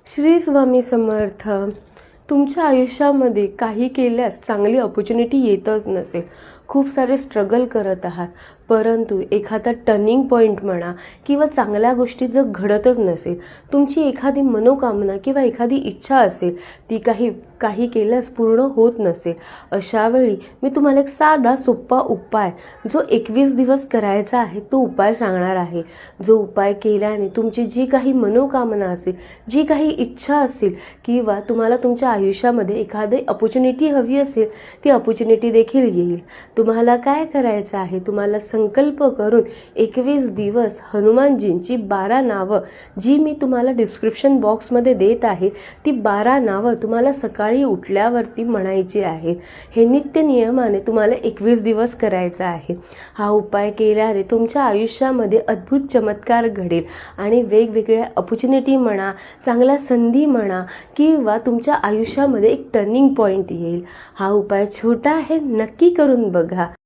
श्री स्वामी समर्थ. तुमच्या आयुष्यामध्ये काही केल्यास चांगली अपॉर्च्युनिटी येतच नसेल, खूप सारे स्ट्रगल करत आहात, परंतु एखादा टर्निंग पॉईंट म्हणा किंवा चांगल्या गोष्टी जर घडतच नसेल, तुमची एखादी मनोकामना किंवा एखादी इच्छा असेल ती काही केल्यास पूर्ण होत नसेल, अशा वेळी मी तुम्हाला एक साधा सोपा उपाय जो 21 दिवस करायचा आहे तो उपाय सांगणार आहे. जो उपाय केल्याने तुमची जी काही मनोकामना असेल, जी काही इच्छा असेल किंवा तुम्हाला तुमच्या आयुष्यामध्ये एखादी अपॉर्च्युनिटी हवी असेल, ती अपॉर्च्युनिटी देखील येईल. तुम्हाला काय करायचं आहे, तुम्हाला संकल्प करून 21 दिवस हनुमानजींची 12 नावं जी मी तुम्हाला डिस्क्रिप्शन बॉक्समध्ये देत आहे, ती 12 नावं तुम्हाला सकाळी उठल्यावरती म्हणायची आहेत. हे नित्य नियमाने तुम्हाला 21 दिवस करायचा आहे. हा उपाय केल्याने तुमच्या आयुष्यामध्ये अद्भुत चमत्कार घडेल आणि वेगवेगळ्या अपॉर्च्युनिटी म्हणा, चांगल्या संधी म्हणा किंवा तुमच्या आयुष्यामध्ये एक टर्निंग पॉईंट येईल. हा उपाय छोटा आहे, नक्की करून बघा.